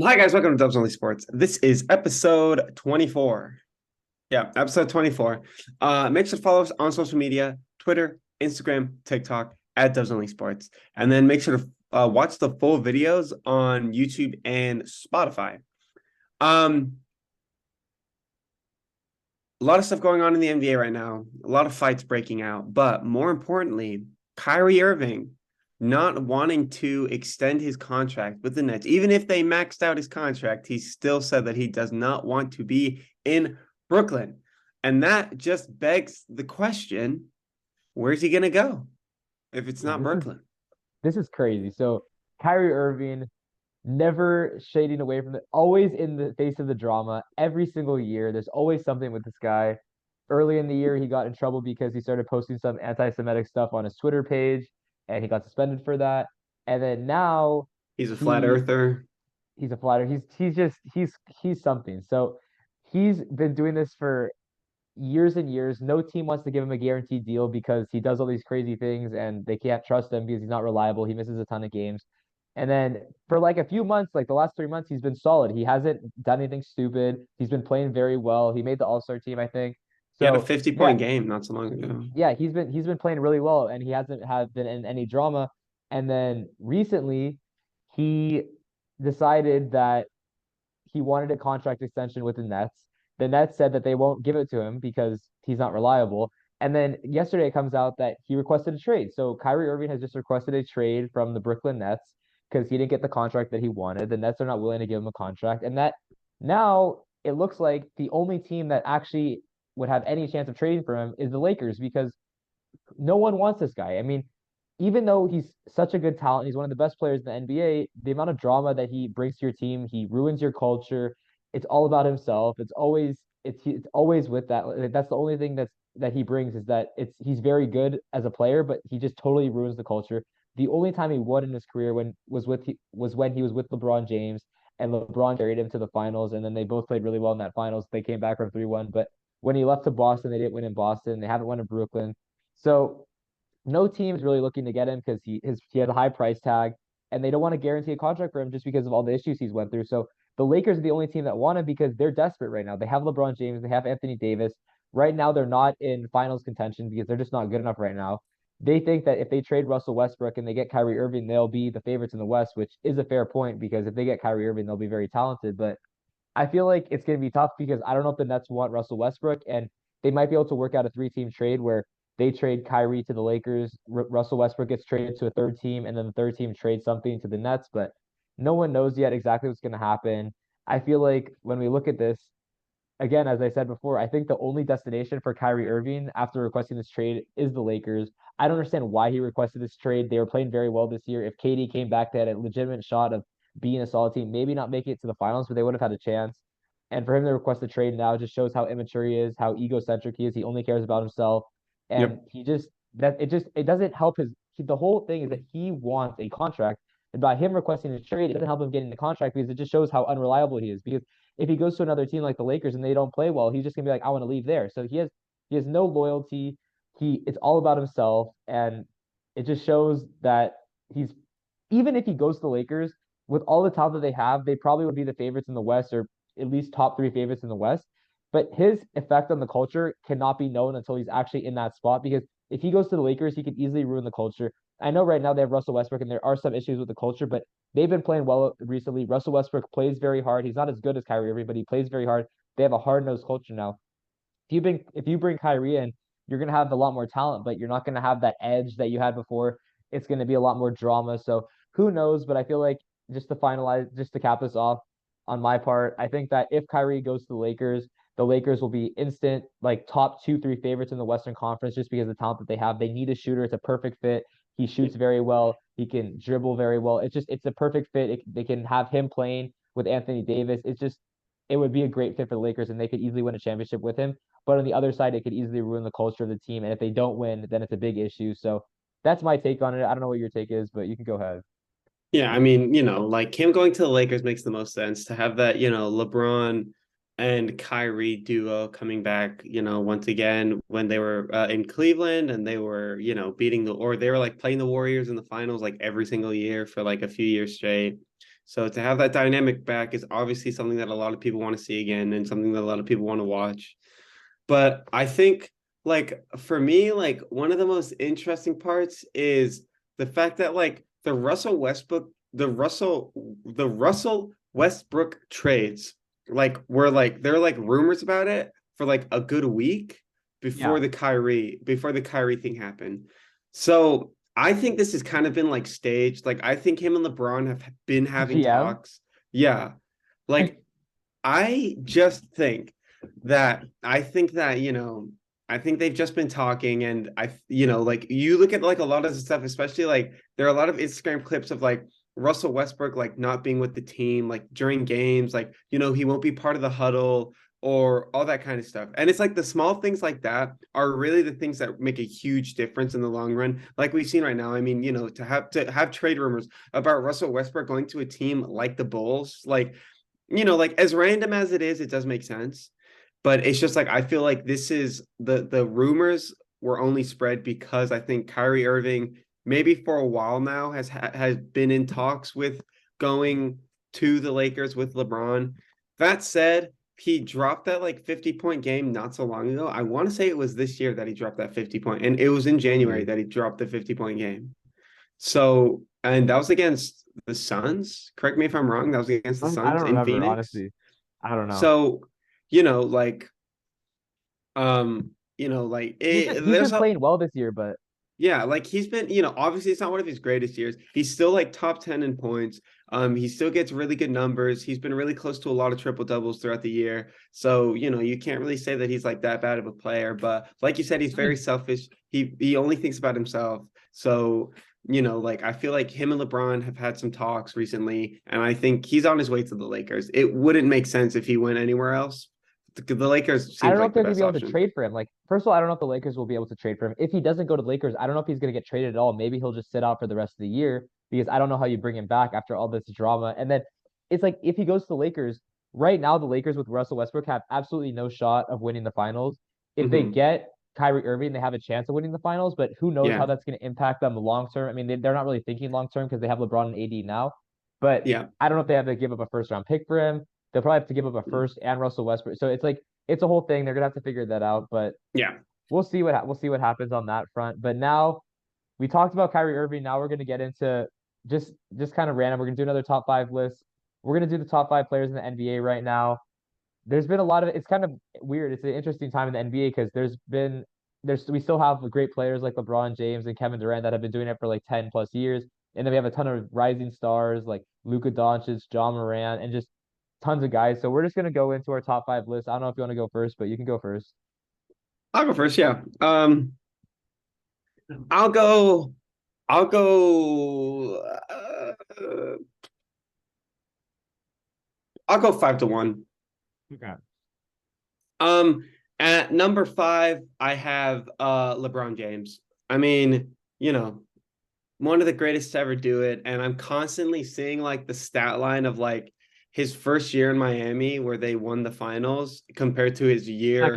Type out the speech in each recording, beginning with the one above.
Hi guys, welcome to Dubs Only Sports. This is episode 24. Yeah, episode 24. Make sure to follow us on social media, Twitter, Instagram, TikTok, at Dubs Only Sports. And then make sure to watch the full videos on YouTube and Spotify. Um, a lot of stuff going on in the NBA right now, a lot of fights breaking out, but more importantly, Kyrie Irving not wanting to extend his contract with the Nets. Even if they maxed out his contract, he still said that he does not want to be in Brooklyn. And that just begs the question, where's he going to go if it's Yeah, not Brooklyn? this is crazy. So Kyrie Irving never shading away from it, always in the face of the drama every single year. There's always something with this guy. Early in the year, he got in trouble because he started posting some anti-Semitic stuff on his Twitter page, and he got suspended for that. And then now He's a flat he earther. he's a flatter. He's something. So he's been doing this for years and years. No team wants to give him a guaranteed deal because he does all these crazy things and they can't trust him because he's not reliable. He misses a ton of games. And then for like a few months, like the last 3 months, he's been solid. He hasn't done anything stupid. He's been playing very well. He made the All-Star team, I think. He had a So 50 yeah, point game not so long ago. yeah, he's been playing really well and he hasn't had been in any drama. And then recently he decided that he wanted a contract extension with the Nets. The Nets said that they won't give it to him because he's not reliable. And then yesterday it comes out that he requested a trade. So Kyrie Irving has just requested a trade from the Brooklyn Nets because he didn't get the contract that he wanted. The Nets are not willing to give him a contract. And that now it looks like the only team that actually would have any chance of trading for him is the Lakers because no one wants this guy. I mean, even though he's such a good talent, he's one of the best players in the NBA, the amount of drama that he brings to your team, he ruins your culture. It's all about himself. It's always with that. That's the only thing that he brings is that he's very good as a player, but he just totally ruins the culture. The only time he won in his career was when he was with LeBron James and LeBron carried him to the finals, and then they both played really well in that finals. They came back from 3-1, but when he left to Boston, they didn't win in Boston. They haven't won in Brooklyn. So no team's really looking to get him because he has a high price tag, and they don't want to guarantee a contract for him just because of all the issues he's went through. So the Lakers are the only team that want him because they're desperate right now. They have LeBron James, they have Anthony Davis. Right now, they're not in finals contention because they're just not good enough right now. They think that if they trade Russell Westbrook and they get Kyrie Irving, they'll be the favorites in the West, which is a fair point because if they get Kyrie Irving, they'll be very talented. But I feel like it's going to be tough because I don't know if the Nets want Russell Westbrook, and they might be able to work out a three-team trade where they trade Kyrie to the Lakers, Russell Westbrook gets traded to a third team, and then the third team trades something to the Nets. But no one knows yet exactly what's going to happen. I feel like when we look at this, again, as I said before, I think the only destination for Kyrie Irving after requesting this trade is the Lakers. I don't understand why he requested this trade. They were playing very well this year. If KD came back, they had a legitimate shot of being a solid team, maybe not making it to the finals, but they would have had a chance. And for him to request a trade now just shows how immature he is, how egocentric he is. He only cares about himself, and Yep. it doesn't help the whole thing is that he wants a contract, and by him requesting a trade, it doesn't help him getting the contract because it just shows how unreliable he is. Because if he goes to another team like the Lakers and they don't play well, he's just gonna be like, I want to leave there. So he has no loyalty. It's all about himself, and it just shows that he's even if he goes to the Lakers with all the talent that they have, they probably would be the favorites in the West or at least top three favorites in the West. But his effect on the culture cannot be known until he's actually in that spot because if he goes to the Lakers, he could easily ruin the culture. I know right now they have Russell Westbrook and there are some issues with the culture, but they've been playing well recently. Russell Westbrook plays very hard. He's not as good as Kyrie Irving, but he plays very hard. They have a hard-nosed culture now. If you bring Kyrie in, you're gonna have a lot more talent, but you're not gonna have that edge that you had before. It's gonna be a lot more drama. So who knows? But I feel like just to cap this off on my part, I think that if Kyrie goes to the Lakers will be instant like top two, three favorites in the Western Conference just because of the talent that they have. They need a shooter. It's a perfect fit. He shoots very well. He can dribble very well. It's a perfect fit. They can have him playing with Anthony Davis. It would be a great fit for the Lakers and they could easily win a championship with him. But on the other side, it could easily ruin the culture of the team. And if they don't win, then it's a big issue. So that's my take on it. I don't know what your take is, but you can go ahead. Yeah, I mean, like him going to the Lakers makes the most sense to have that, LeBron and Kyrie duo coming back, once again when they were in Cleveland and they were, beating or they were like playing the Warriors in the finals like every single year for like a few years straight. So to have that dynamic back is obviously something that a lot of people want to see again and something that a lot of people want to watch. But I think like for me, like one of the most interesting parts is the fact that like the Russell Westbrook trades like were like there are like rumors about it for like a good week Yeah. before the Kyrie thing happened. So I think this has kind of been like staged. Like I think him and LeBron have been The having GM. talks. Yeah. Like I just think that, I think they've just been talking and like you look at like a lot of the stuff, especially like there are a lot of Instagram clips of like Russell Westbrook like not being with the team like during games, like he won't be part of the huddle or all that kind of stuff. And it's like the small things like that are really the things that make a huge difference in the long run. Like we've seen right now. I mean, to have trade rumors about Russell Westbrook going to a team like the Bulls, like as random as it is, it does make sense. But it's just like I feel like this is the rumors were only spread because I think Kyrie Irving maybe for a while now has been in talks with going to the Lakers with LeBron. That said, he dropped that like 50-point game not so long ago. I want to say it was this year that he dropped that 50 point, and it was in January Maybe. that he dropped the 50-point game. So, and that was against the Suns. Correct me if I'm wrong. That was against the I Suns don't in remember, Phoenix. honestly. I don't know. So, you know, like, He's been there's a playing well this year, but yeah, like he's been, obviously it's not one of his greatest years. He's still like top 10 in points. He still gets really good numbers. He's been really close to a lot of triple doubles throughout the year. So, you can't really say that he's like that bad of a player. But like you said, he's I very mean, selfish. He only thinks about himself. So, like I feel like him and LeBron have had some talks recently, and I think he's on his way to the Lakers. It wouldn't make sense if he went anywhere else. The Lakers I seems don't know like if the they're gonna be best able to option. trade for him. Like, first of all, I don't know if the Lakers will be able to trade for him. If he doesn't go to the Lakers, I don't know if he's gonna get traded at all. Maybe he'll just sit out for the rest of the year because I don't know how you bring him back after all this drama. And then it's like if he goes to the Lakers, right now the Lakers with Russell Westbrook have absolutely no shot of winning the finals. If they Hmm. get Kyrie Irving, they have a chance of winning the finals, but who knows how Yeah. that's going to impact them long term. I mean, they're not really thinking long term because they have LeBron and AD now, but Yeah. I don't know if they have to give up a first round pick for him. They'll probably have to give up a first and Russell Westbrook. So it's like it's a whole thing. They're gonna have to figure that out, but Yeah. we'll see what happens on that front. But now we talked about Kyrie Irving. Now we're gonna get into just kind of random. We're gonna do another top five list. We're gonna do the top five players in the NBA right now. There's been a lot of it's kind of weird. It's an interesting time in the NBA because there's we still have great players like LeBron James and Kevin Durant that have been doing it for like 10 plus years. And then we have a ton of rising stars like Luka Doncic, John Moran, and just tons of guys. So we're just gonna go into our top five list. I don't know if you want to go first, but you can go first. I'll go first. Yeah. I'll go. I'll go. I'll go 5-1. Okay. Um, at number five, I have LeBron James. I mean, one of the greatest to ever do it, and I'm constantly seeing like the stat line of like his first year in Miami where they won the finals compared to Second year. his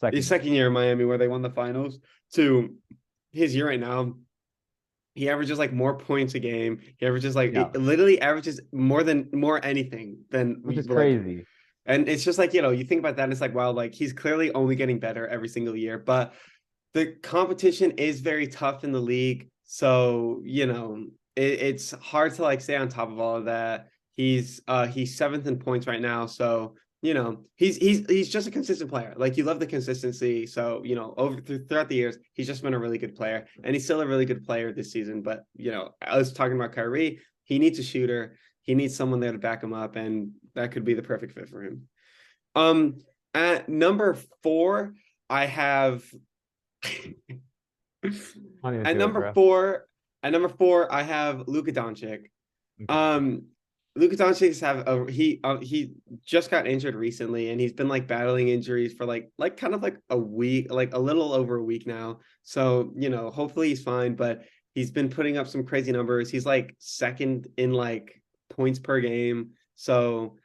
Second year. second year in Miami where they won the finals to his year right now. He averages like more points a game. He averages like Yeah. it literally averages more anything than Which we is like. crazy. And it's just like, you think about that and it's like, wow, like he's clearly only getting better every single year. But the competition is very tough in the league. So, it's hard to like stay on top of all of that. He's seventh in points right now. So, he's just a consistent player. Like you love the consistency. So, throughout the years, he's just been a really good player. And he's still a really good player this season. But, I was talking about Kyrie. He needs a shooter. He needs someone there to back him up, and that could be the perfect fit for him. Um, at number four, I have I don't even at feel it, number bro. four, at number four, I have Luka Doncic. Okay. Um, Luka Doncic he just got injured recently, and he's been like battling injuries for like kind of like a week, like a little over a week now. So hopefully he's fine. But he's been putting up some crazy numbers. He's like second in like points per game. So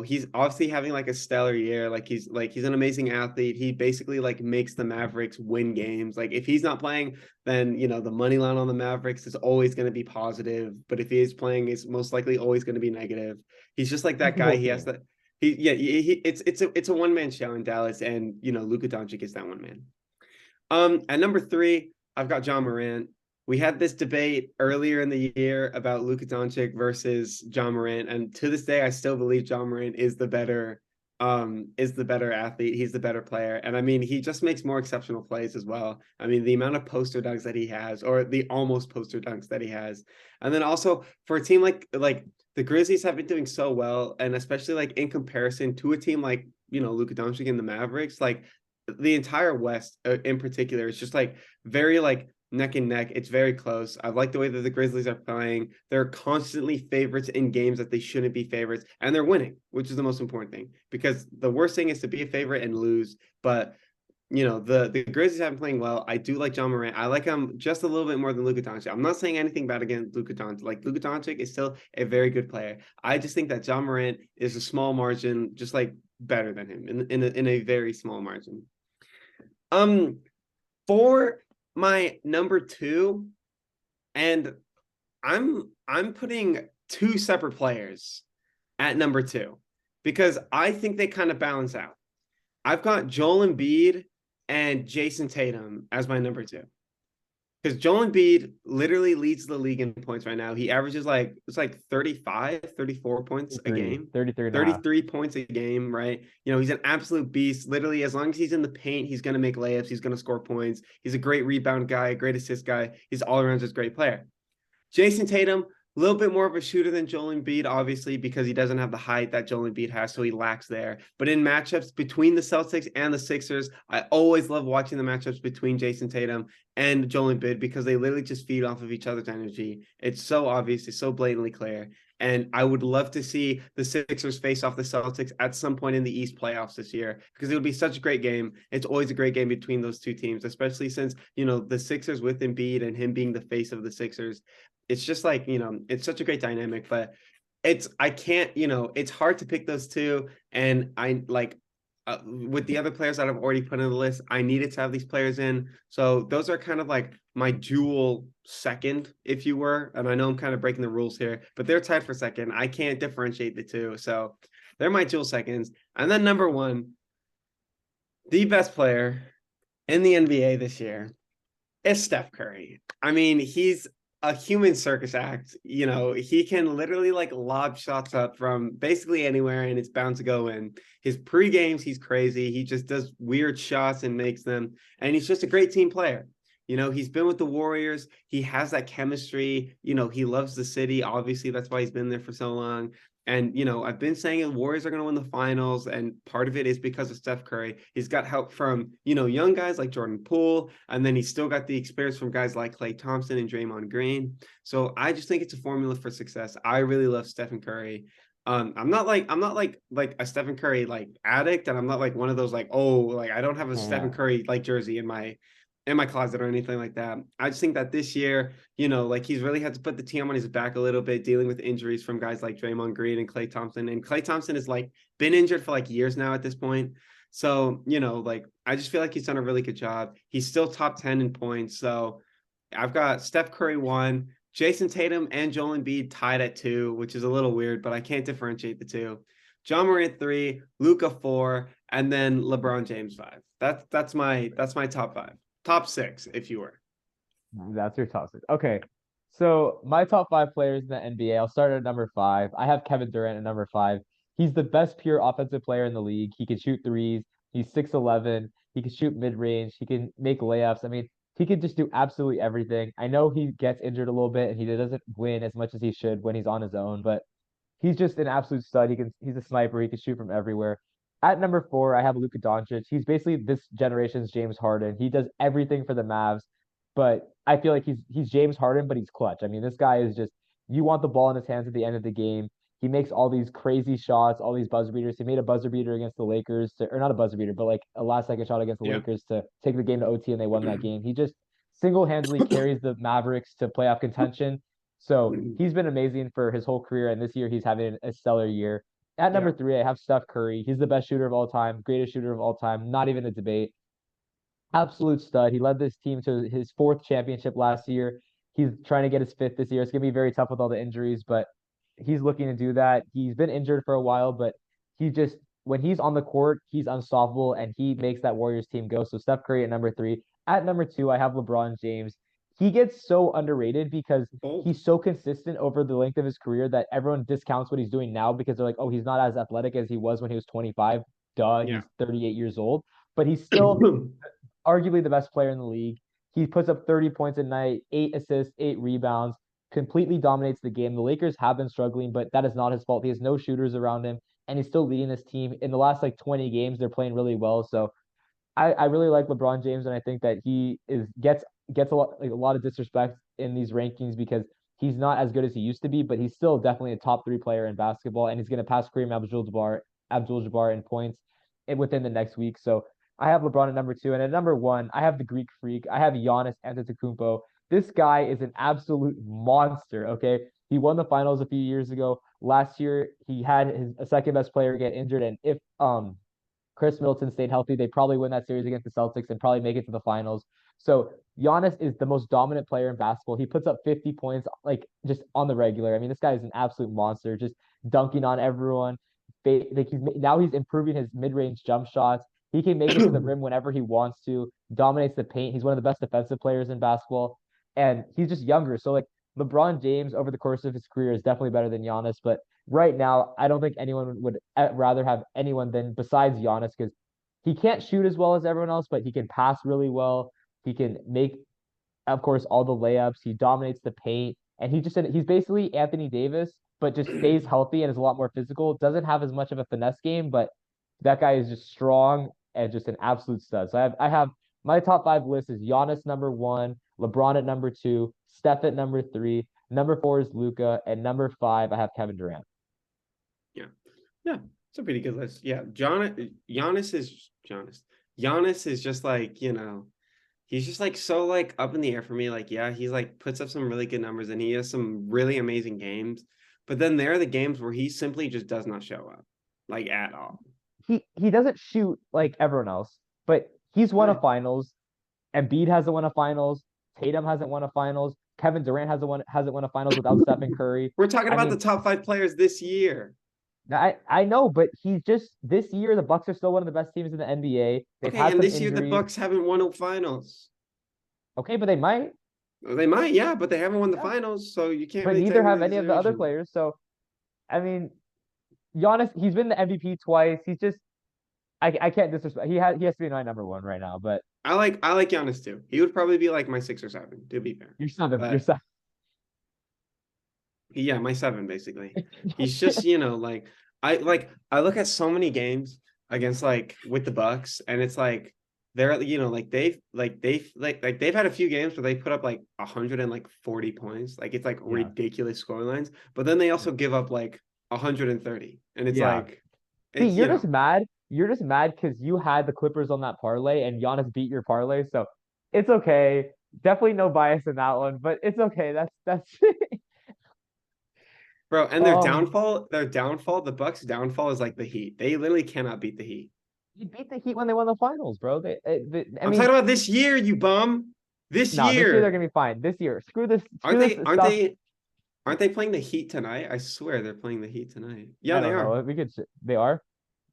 he's obviously having like a stellar year. Like he's an amazing athlete. He basically like makes the Mavericks win games. Like if he's not playing, then the money line on the Mavericks is always going to be positive. But if he is playing, it's most likely always going to be negative. He's just like He's that the guy. whole He has team. that. It's a one man show in Dallas, and Luka Doncic is that one man. At number three, I've got John Morant. We had this debate earlier in the year about Luka Doncic versus John Morant, and to this day, I still believe John Morant is the better athlete. He's the better player, and I mean, he just makes more exceptional plays as well. I mean, the amount of poster dunks that he has, or the almost poster dunks that he has, and then also for a team like the Grizzlies have been doing so well, and especially like in comparison to a team like Luka Doncic and the Mavericks, like the entire West in particular is just like very like neck and neck. It's very close. I like the way that the Grizzlies are playing. They're constantly favorites in games that they shouldn't be favorites, and they're winning, which is the most important thing. Because the worst thing is to be a favorite and lose. But the Grizzlies have been playing well. I do like John Morant. I like him just a little bit more than Luka Doncic. I'm not saying anything bad against Luka Doncic. Like Luka Doncic is still a very good player. I just think that John Morant is a small margin, just like better than him in a very small margin. Um, for my number two, and I'm putting two separate players at number two because I think they kind of balance out. I've got Joel Embiid and Jason Tatum as my number two. Because Joel Embiid literally leads the league in points right now. He averages it's like 35, 34 points a 33, game. 33 and a half. 33 points a game, right? He's an absolute beast. Literally, as long as he's in the paint, he's going to make layups. He's going to score points. He's a great rebound guy, great assist guy. He's all around just a great player. Jason Tatum, a little bit more of a shooter than Joel Embiid, obviously, because he doesn't have the height that Joel Embiid has, so he lacks there. But in matchups between the Celtics and the Sixers, I always love watching the matchups between Jason Tatum and Joel Embiid because they literally just feed off of each other's energy. It's so obvious, it's so blatantly clear. And I would love to see the Sixers face off the Celtics at some point in the East playoffs this year because it would be such a great game. It's always a great game between those two teams, especially since, the Sixers with Embiid and him being the face of the Sixers. It's just like, it's such a great dynamic, but I can't, it's hard to pick those two. And I like, with the other players that I've already put in the list, I needed to have these players in. So those are kind of like my dual second, if you were. And I know I'm kind of breaking the rules here, but they're tied for second. I can't differentiate the two. So they're my dual seconds. And then number one, the best player in the NBA this year is Steph Curry. I mean, he's a human circus act. He can literally like lob shots up from basically anywhere and it's bound to go in. His pre-games, he's crazy. He just does weird shots and makes them. And he's just a great team player. He's been with the Warriors. He has that chemistry. He loves the city. Obviously, that's why he's been there for so long. And, I've been saying the Warriors are going to win the finals. And part of it is because of Steph Curry. He's got help from, young guys like Jordan Poole. And then he's still got the experience from guys like Klay Thompson and Draymond Green. So I just think it's a formula for success. I really love Stephen Curry. I'm not like a Stephen Curry like addict. And I'm not like one of those like, oh, like I don't have a Yeah. Stephen Curry like jersey in my closet or anything like that. I just think that this year, like he's really had to put the team on his back a little bit, dealing with injuries from guys like Draymond Green and Klay Thompson. And Klay Thompson has like been injured for like years now at this point. So, like I just feel like he's done a really good job. He's still top 10 in points. So I've got Steph Curry 1, Jason Tatum and Joel Embiid tied at 2, which is a little weird, but I can't differentiate the two. John Morant 3, Luka 4, and then LeBron James 5. That's my top 5. Top 6, if you were. That's your top six. Okay. So my top five players in the NBA, I'll start at number five. I have Kevin Durant at number five. He's the best pure offensive player in the league. He can shoot threes. He's 6'11". He can shoot mid-range. He can make layups. I mean, he can just do absolutely everything. I know he gets injured a little bit and he doesn't win as much as he should when he's on his own, but he's just an absolute stud. He's a sniper. He can shoot from everywhere. At number four, I have Luka Doncic. He's basically this generation's James Harden. He does everything for the Mavs, but I feel like he's James Harden, but he's clutch. I mean, this guy is just you want the ball in his hands at the end of the game. He makes all these crazy shots, all these buzzer beaters. He made a buzzer beater against the Lakers, or not a buzzer beater, but like a last second shot against the Yeah. Lakers to take the game to OT, and they won that game. He just single-handedly carries the Mavericks to playoff contention. So he's been amazing for his whole career, and this year he's having a stellar year. At Yeah. number three, I have Steph Curry. He's the best shooter of all time, greatest shooter of all time, not even a debate. Absolute stud. He led this team to his fourth championship last year. He's trying to get his fifth this year. It's gonna be very tough with all the injuries, but he's looking to do that. He's been injured for a while, but he just when he's on the court, he's unstoppable and he makes that Warriors team go. So Steph Curry at number three. At number two, I have LeBron James. He gets so underrated because Bold. he's so consistent over the length of his career that everyone discounts what he's doing now because they're like, oh, he's not as athletic as he was when he was 25. Duh, Yeah. he's 38 years old, but he's still arguably the best player in the league. He puts up 30 points a night, 8 assists, 8 rebounds, completely dominates the game. The Lakers have been struggling, but that is not his fault. He has no shooters around him, and he's still leading this team. In the last like 20 games, they're playing really well. So I really like LeBron James, and I think that he is gets a lot of disrespect in these rankings because he's not as good as he used to be, but he's still definitely a top three player in basketball, and he's going to pass Kareem Abdul-Jabbar in points within the next week. So I have LeBron at number two, and at number one, I have the Greek Freak. I have Giannis Antetokounmpo. This guy is an absolute monster. Okay, he won the finals a few years ago. Last year, he had his a second best player get injured, and if Chris Middleton stayed healthy, they probably win that series against the Celtics and probably make it to the finals. So Giannis is the most dominant player in basketball. He puts up 50 points like just on the regular. I mean, this guy is an absolute monster, just dunking on everyone. Like he's improving his mid-range jump shots. He can make it to the rim whenever he wants to. Dominates the paint. He's one of the best defensive players in basketball, and he's just younger. So like LeBron James over the course of his career is definitely better than Giannis, but right now, I don't think anyone would rather have anyone than besides Giannis because he can't shoot as well as everyone else, but he can pass really well. He can make, of course, all the layups. He dominates the paint, and he's basically Anthony Davis, but just stays healthy and is a lot more physical. Doesn't have as much of a finesse game, but that guy is just strong and just an absolute stud. So I have my top five list is Giannis number one, LeBron at number two, Steph at number three, number four is Luca, and number five I have Kevin Durant. Yeah. Yeah. It's a pretty good list. Yeah. Giannis is just like, he's just like so like up in the air for me. Like, yeah, he's like puts up some really good numbers and he has some really amazing games. But then there are the games where he simply just does not show up, like at all. He doesn't shoot like everyone else, but he's won a Right. finals. Embiid hasn't won a finals. Tatum hasn't won a finals. Kevin Durant hasn't won a finals without Stephen Curry. We're talking I about the mean, top five players this year. I know, but he's just this year the Bucks are still one of the best teams in the NBA. They've Okay, had and some this year the injuries. Bucks haven't won a finals. Okay, but they might. Well, they might, yeah, but they haven't won the Yeah. finals, so you can't But really neither take into have any of the other consideration. players. So I mean, Giannis, he's been the MVP twice. He's just I can't disrespect. He has to be my number one right now. But I like Giannis too. He would probably be like my six or seven, to be fair. you're seven. You're But seven. yeah, my seven basically. He's just, I look at so many games against like with the Bucks, and it's like they're they've had a few games where they put up like 140 points. Like it's like Yeah. ridiculous scorelines, but then they also give up like 130. And it's Yeah. like See, it's you're just mad. You're just mad because you had the Clippers on that parlay and Giannis beat your parlay. So it's okay. Definitely no bias in that one, but it's okay. That's bro, and oh, the Bucks downfall is like the Heat. They literally cannot beat the Heat. you beat the Heat when they won the finals, bro. I I'm talking mean, about this year, you bum. This no, this year they're year. gonna be fine. This year, screw this, Aren't screw this they aren't stuff. they aren't they playing the Heat tonight? I swear they're playing the Heat tonight. Yeah, I they don't are. know. They are,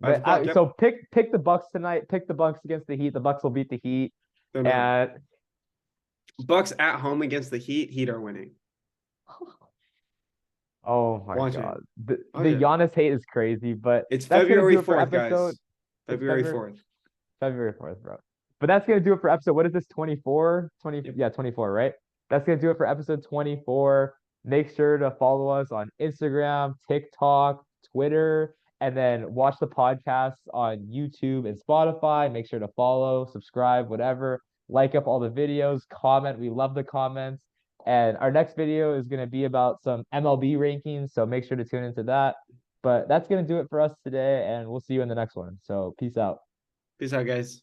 5 o'clock. Yep. so pick the Bucks tonight. Pick the Bucks against the Heat. The Bucks will beat the Heat, They're not. and Bucks at home against the Heat. Heat are winning. oh my Watch it. God, the Watch the it. Giannis hate is crazy. But It's that's gonna February do it for 4th, episode. guys. It's February 4th. February 4th, bro. But that's gonna do it for episode. What is this? 24? 20, Yep. yeah, 24, right? That's gonna do it for episode 24. Make sure to follow us on Instagram, TikTok, Twitter, and then watch the podcast on YouTube and Spotify. Make sure to follow, subscribe, whatever. Like up all the videos, comment. We love the comments. And our next video is gonna be about some MLB rankings, so make sure to tune into that. But that's gonna do it for us today, and we'll see you in the next one. So peace out. Peace out, guys.